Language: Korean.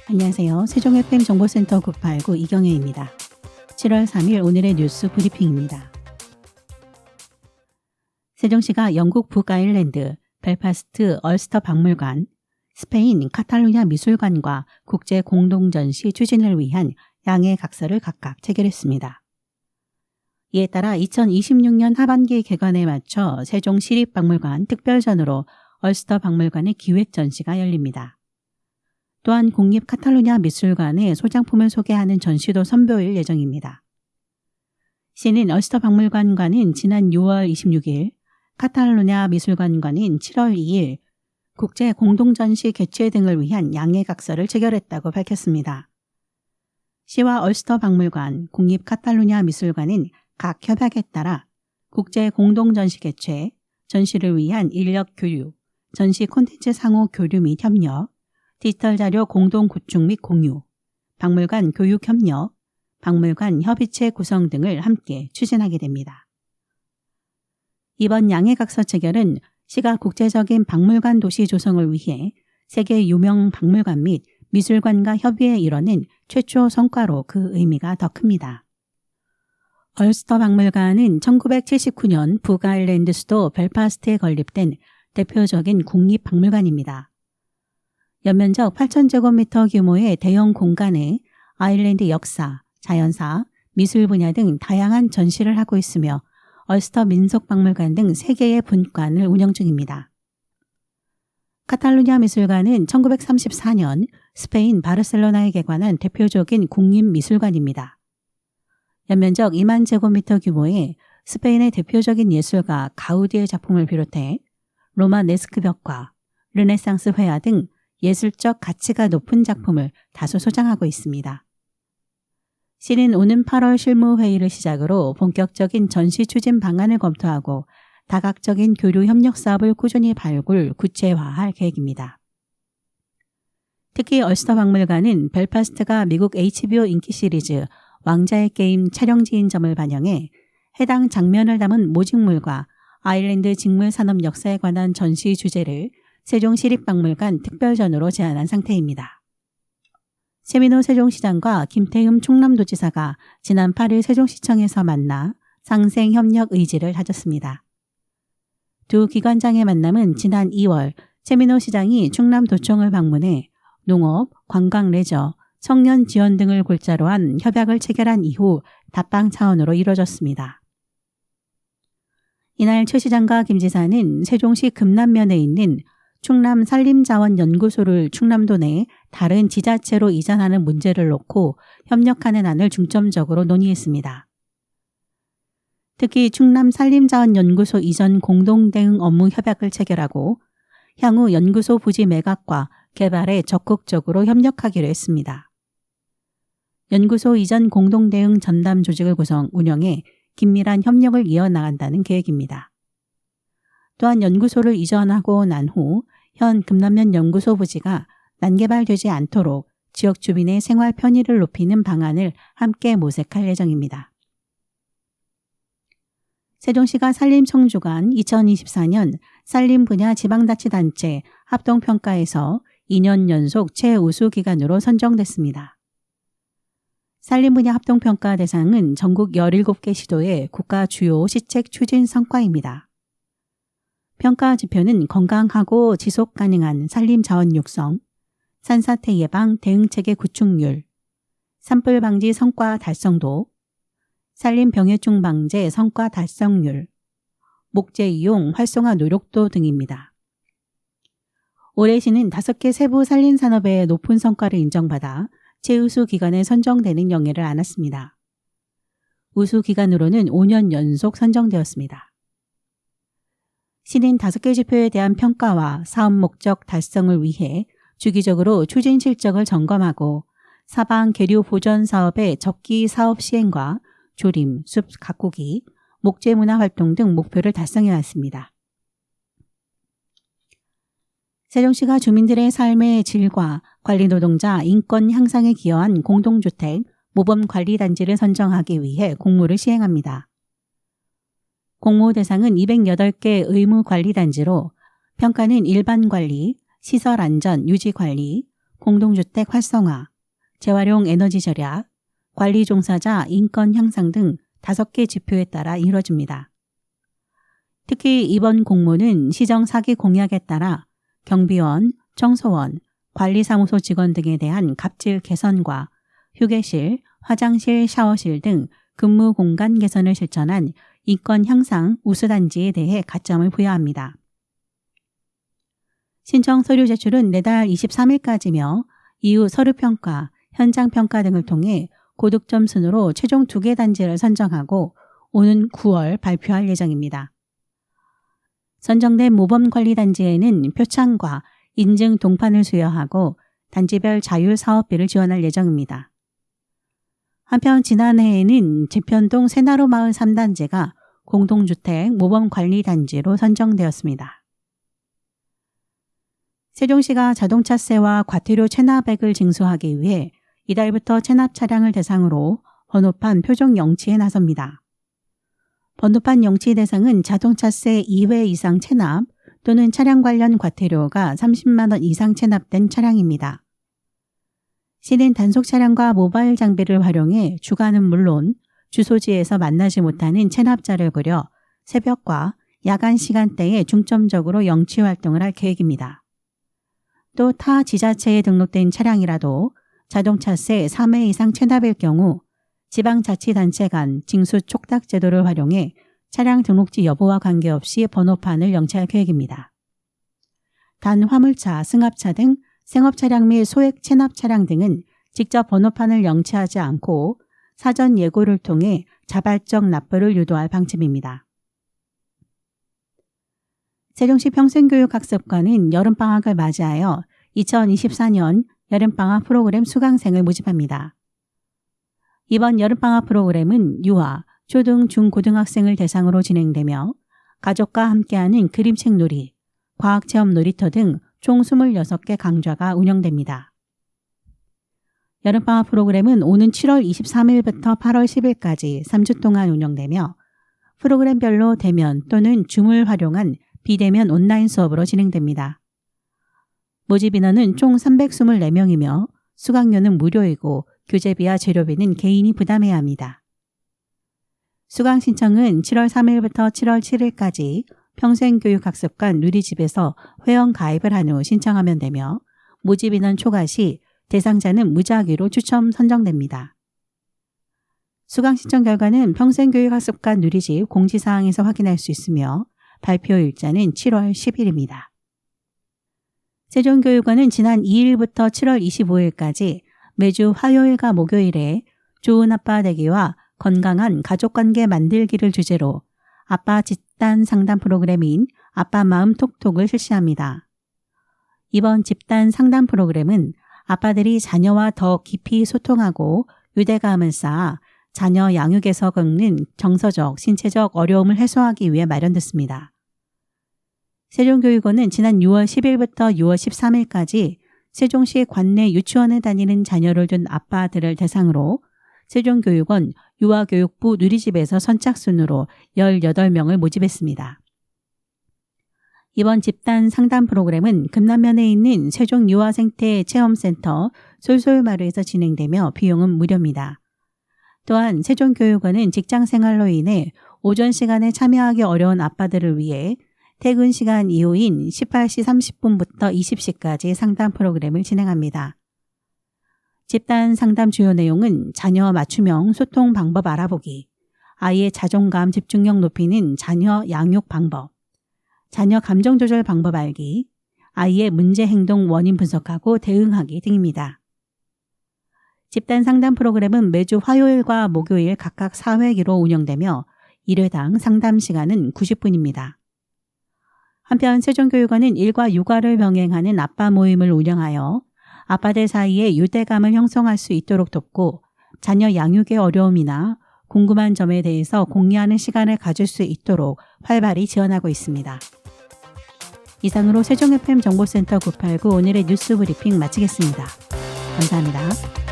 안녕하세요. 세종 FM 정보센터 989 이경혜입니다. 7월 3일 오늘의 뉴스 브리핑입니다. 세종시가 영국 북아일랜드, 벨파스트 얼스터 박물관, 스페인 카탈루냐 미술관과 국제 공동전시 추진을 위한 양해 각서를 각각 체결했습니다. 이에 따라 2026년 하반기 개관에 맞춰 세종시립박물관 특별전으로 얼스터 박물관의 기획전시가 열립니다. 또한 국립 카탈루냐 미술관의 소장품을 소개하는 전시도 선보일 예정입니다. 시는 얼스터 박물관과는 지난 6월 26일, 카탈루냐 미술관과는 7월 2일 국제 공동전시 개최 등을 위한 양해각서를 체결했다고 밝혔습니다. 시와 얼스터 박물관, 국립 카탈루냐 미술관은 각 협약에 따라 국제 공동전시 개최, 전시를 위한 인력 교류, 전시 콘텐츠 상호 교류 및 협력, 디지털 자료 공동 구축 및 공유, 박물관 교육 협력, 박물관 협의체 구성 등을 함께 추진하게 됩니다. 이번 양해각서 체결은 시가 국제적인 박물관 도시 조성을 위해 세계 유명 박물관 및 미술관과 협의에 이뤄낸 최초 성과로 그 의미가 더 큽니다. 얼스터 박물관은 1979년 북아일랜드 수도 벨파스트에 건립된 대표적인 국립박물관입니다. 연면적 8,000제곱미터 규모의 대형 공간에 아일랜드 역사, 자연사, 미술 분야 등 다양한 전시를 하고 있으며 얼스터 민속박물관 등 3개의 분관을 운영 중입니다. 카탈루냐 미술관은 1934년 스페인 바르셀로나에 개관한 대표적인 국립미술관입니다. 연면적 2만 제곱미터 규모의 스페인의 대표적인 예술가 가우디의 작품을 비롯해 로마네스크 벽화, 르네상스 회화 등 예술적 가치가 높은 작품을 다수 소장하고 있습니다. 시는 오는 8월 실무회의를 시작으로 본격적인 전시 추진 방안을 검토하고 다각적인 교류 협력 사업을 꾸준히 발굴, 구체화할 계획입니다. 특히 얼스터 박물관은 벨파스트가 미국 HBO 인기 시리즈 왕자의 게임 촬영지인 점을 반영해 해당 장면을 담은 모직물과 아일랜드 직물 산업 역사에 관한 전시 주제를 세종시립박물관 특별전으로 제안한 상태입니다. 세민호 세종시장과 김태흠 충남도지사가 지난 8일 세종시청에서 만나 상생협력 의지를 다졌습니다. 두 기관장의 만남은 지난 2월 세민호 시장이 충남도청을 방문해 농업, 관광 레저, 청년 지원 등을 골자로 한 협약을 체결한 이후 답방 차원으로 이뤄졌습니다. 이날 최 시장과 김 지사는 세종시 금남면에 있는 충남산림자원연구소를 충남도 내 다른 지자체로 이전하는 문제를 놓고 협력하는 안을 중점적으로 논의했습니다. 특히 충남산림자원연구소 이전 공동대응 업무 협약을 체결하고 향후 연구소 부지 매각과 개발에 적극적으로 협력하기로 했습니다. 연구소 이전 공동대응 전담 조직을 구성, 운영해 긴밀한 협력을 이어나간다는 계획입니다. 또한 연구소를 이전하고 난 후 현 금남면 연구소 부지가 난개발되지 않도록 지역 주민의 생활 편의를 높이는 방안을 함께 모색할 예정입니다. 세종시가 산림청주관 2024년 산림 분야 지방자치단체 합동평가에서 2년 연속 최우수 기관으로 선정됐습니다. 산림 분야 합동평가 대상은 전국 17개 시도의 국가 주요 시책 추진 성과입니다. 평가 지표는 건강하고 지속 가능한 산림 자원 육성, 산사태 예방 대응체계 구축률, 산불 방지 성과 달성도, 산림 병해충 방제 성과 달성률, 목재 이용 활성화 노력도 등입니다. 올해 시는 5개 세부 산림 산업의 높은 성과를 인정받아 최우수 기관에 선정되는 영예를 안았습니다. 우수 기관으로는 5년 연속 선정되었습니다. 시는 5개 지표에 대한 평가와 사업 목적 달성을 위해 주기적으로 추진 실적을 점검하고 사방 계류 보전 사업의 적기 사업 시행과 조림, 숲 가꾸기, 목재 문화 활동 등 목표를 달성해 왔습니다. 세종시가 주민들의 삶의 질과 관리 노동자 인권 향상에 기여한 공동주택 모범관리단지를 선정하기 위해 공모를 시행합니다. 공모 대상은 208개 의무관리단지로 평가는 일반관리, 시설안전 유지관리, 공동주택 활성화, 재활용 에너지 절약, 관리 종사자 인권 향상 등 5개 지표에 따라 이뤄집니다. 특히 이번 공모는 시정 사기 공약에 따라 경비원, 청소원, 관리사무소 직원 등에 대한 갑질 개선과 휴게실, 화장실, 샤워실 등 근무 공간 개선을 실천한 인권 향상 우수단지에 대해 가점을 부여합니다. 신청 서류 제출은 내달 23일까지며 이후 서류평가, 현장평가 등을 통해 고득점 순으로 최종 2개 단지를 선정하고 오는 9월 발표할 예정입니다. 선정된 모범관리단지에는 표창과 인증 동판을 수여하고 단지별 자율사업비를 지원할 예정입니다. 한편 지난해에는 지편동 새나루마을 3단지가 공동주택 모범관리단지로 선정되었습니다. 세종시가 자동차세와 과태료 체납액을 징수하기 위해 이달부터 체납 차량을 대상으로 번호판 표적 영치에 나섭니다. 번호판 영치 대상은 자동차세 2회 이상 체납 또는 차량 관련 과태료가 30만 원 이상 체납된 차량입니다. 시는 단속 차량과 모바일 장비를 활용해 주간은 물론 주소지에서 만나지 못하는 체납자를 그려 새벽과 야간 시간대에 중점적으로 영치 활동을 할 계획입니다. 또 타 지자체에 등록된 차량이라도 자동차세 3회 이상 체납일 경우 지방자치단체 간 징수 촉탁 제도를 활용해 차량 등록지 여부와 관계없이 번호판을 영치할 계획입니다. 단 화물차, 승합차 등 생업차량 및 소액 체납 차량 등은 직접 번호판을 영치하지 않고 사전 예고를 통해 자발적 납부를 유도할 방침입니다. 세종시 평생교육학습관은 여름방학을 맞이하여 2024년 여름방학 프로그램 수강생을 모집합니다. 이번 여름방학 프로그램은 유아, 초등, 중고등학생을 대상으로 진행되며 가족과 함께하는 그림책 놀이, 과학체험 놀이터 등 총 26개 강좌가 운영됩니다. 여름방학 프로그램은 오는 7월 23일부터 8월 10일까지 3주 동안 운영되며 프로그램별로 대면 또는 줌을 활용한 비대면 온라인 수업으로 진행됩니다. 모집 인원은 총 324명이며 수강료는 무료이고 교재비와 재료비는 개인이 부담해야 합니다. 수강 신청은 7월 3일부터 7월 7일까지 평생교육학습관 누리집에서 회원 가입을 한 후 신청하면 되며 모집 인원 초과 시 대상자는 무작위로 추첨 선정됩니다. 수강 신청 결과는 평생교육학습관 누리집 공지사항에서 확인할 수 있으며 발표 일자는 7월 10일입니다. 세종교육원은 지난 2일부터 7월 25일까지 매주 화요일과 목요일에 좋은 아빠 되기와 건강한 가족관계 만들기를 주제로 아빠 집단 상담 프로그램인 아빠 마음 톡톡을 실시합니다. 이번 집단 상담 프로그램은 아빠들이 자녀와 더 깊이 소통하고 유대감을 쌓아 자녀 양육에서 겪는 정서적, 신체적 어려움을 해소하기 위해 마련됐습니다. 세종교육원은 지난 6월 10일부터 6월 13일까지 세종시 관내 유치원에 다니는 자녀를 둔 아빠들을 대상으로 세종교육원 유아교육부 누리집에서 선착순으로 18명을 모집했습니다. 이번 집단 상담 프로그램은 금남면에 있는 세종유아생태체험센터 솔솔마루에서 진행되며 비용은 무료입니다. 또한 세종교육원은 직장생활로 인해 오전 시간에 참여하기 어려운 아빠들을 위해 퇴근 시간 이후인 18시 30분부터 20시까지 상담 프로그램을 진행합니다. 집단 상담 주요 내용은 자녀 맞춤형 소통 방법 알아보기, 아이의 자존감 집중력 높이는 자녀 양육 방법, 자녀 감정 조절 방법 알기, 아이의 문제 행동 원인 분석하고 대응하기 등입니다. 집단 상담 프로그램은 매주 화요일과 목요일 각각 4회기로 운영되며 1회당 상담 시간은 90분입니다. 한편 세종교육원은 일과 육아를 병행하는 아빠 모임을 운영하여 아빠들 사이에 유대감을 형성할 수 있도록 돕고 자녀 양육의 어려움이나 궁금한 점에 대해서 공유하는 시간을 가질 수 있도록 활발히 지원하고 있습니다. 이상으로 세종FM 정보센터 989 오늘의 뉴스 브리핑 마치겠습니다. 감사합니다.